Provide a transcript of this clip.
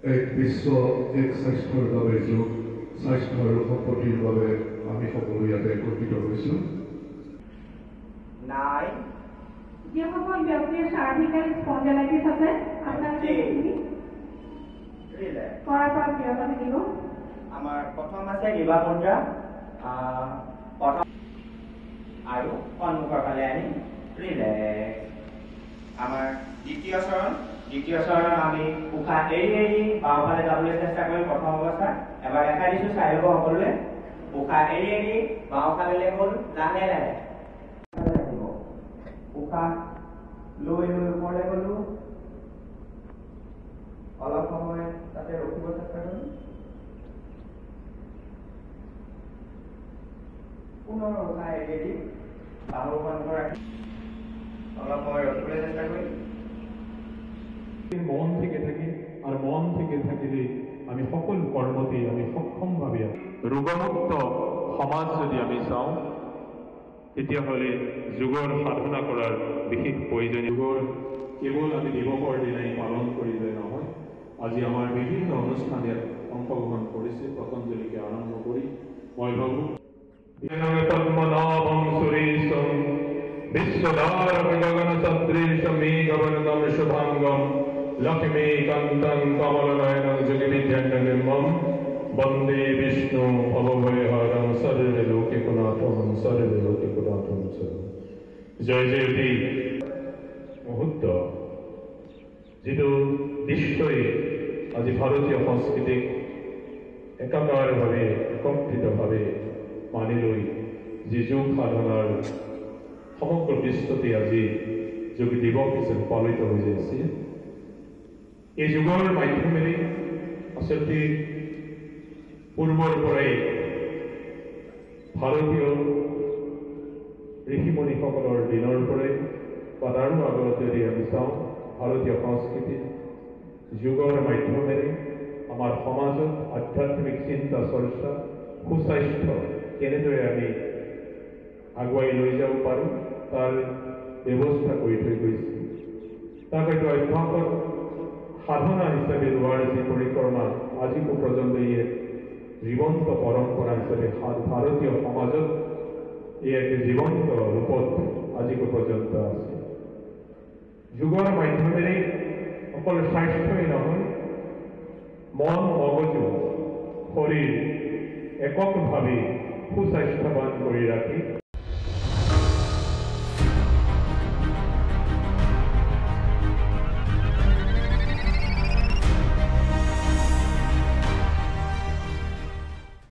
এক বিশ্ব এক স্বাস্থ্যৰ বাবে যোগ স্বাস্থ্যৰ সম্পত্তিৰ বাবে আমি সকলো ইয়াতে একত্ৰিত হৈছোঁ। নাই যিসকল ব্যক্তিৰ চাৰ্ভিকেল স্পন্ডাইলাইটিছ আছে আপোনালোকে কৰাৰ পৰা বিৰত থাকিব। আমাৰ প্ৰথম আছে ৰিবা মুদ্ৰা, প্ৰথম আৰু সন্মুখৰ ফালে আনি ৰিলেক্স। আমাৰ দ্বিতীয় চৰণ আমি উশাহ এৰি এৰি বাওঁফালে যাবলৈ চেষ্টা কৰিম। প্ৰথম অৱস্থা এবাৰ দেখাই দিছো, চাই ল'ব সকলোৱে। উশাহ এৰি এৰি বাওঁফালে গ'ল, লাহে লাহে উশাহ লৈ লৈ ওপৰলৈ গ'লো, অলপ সময় তাতে ৰখিব চেষ্টা কৰিম। পুনৰ উশাহ এৰি এৰি বাহুৰ সন্মুখত ৰাখি অলপ সময় ৰখিবলৈ চেষ্টা কৰিম। মন থেকে থাকি আৰ মন থেকে থাকিলে আমি সকল কৰ্মতে আমি সক্ষমভাবে ৰোগমুক্ত সমাজ যদি আমি চাওঁ তেতিয়াহ'লে যোগৰ সাধনা কৰাৰ বিশেষ প্ৰয়োজনীয়। যোগৰ কেৱল আমি দিৱসৰ দিনাই পালন কৰিলে নহয়, আজি আমাৰ বিভিন্ন অনুষ্ঠান ইয়াত অংশগ্ৰহণ কৰিছে। পতঞ্জলিকে আৰম্ভ কৰি মই ভাবোঁ পদ্মনাভং সুৰেশম বিশ্বধাৰক গগন সদৃশম মেঘবৰ্ণম শুভাঙ্গম লক্ষ্মীকান্তং কমলনয়নং যোগবিদ্যাঙ্গনিৰ্মম বন্দে বিষ্ণু ভবভয়হৰং সৰ্বলোকৈকনাথং সৰ্বলোকৈকনাথং। জয় জয়তী মুহূৰ্ত যিটো দৃশ্যই আজি ভাৰতীয় সংস্কৃতিক একাকাৰভাৱে একত্ৰিতভাৱে মানি লৈ যি যোগ সাধনাৰ সমগ্ৰ বিশ্বতে আজি যোগ দিৱস হিচাপে পালিত হৈ যাইছে। এই যুগৰ মাধ্যমেৰে আচলতে পূৰ্বৰ পৰাই ভাৰতীয় ঋষিমুনিসকলৰ দিনৰ পৰাই বা তাৰো আগত যদি আমি চাওঁ, ভাৰতীয় সংস্কৃতিত যোগৰ মাধ্যমেৰে আমাৰ সমাজত আধ্যাত্মিক চিন্তা চৰ্চা সুস্বাস্থ্য কেনেদৰে আমি আগুৱাই লৈ যাব পাৰোঁ তাৰ ব্যৱস্থা কৰি থৈ গৈছে। তাক হয়তো অভ্যাসত সাধনা হিচাপে লোৱাৰ যি পৰিক্ৰমা আজিকো পৰ্যন্ত এক জীৱন্ত পৰম্পৰা হিচাপে ভাৰতীয় সমাজত এই এক জীৱন্ত ৰূপত আজিকো পৰ্যন্ত আছে। যোগৰ মাধ্যমেৰে অকল স্বাস্থ্যই নহয়, মন মগজু শৰীৰ এককভাৱে সুস্বাস্থ্যৱান কৰি ৰাখি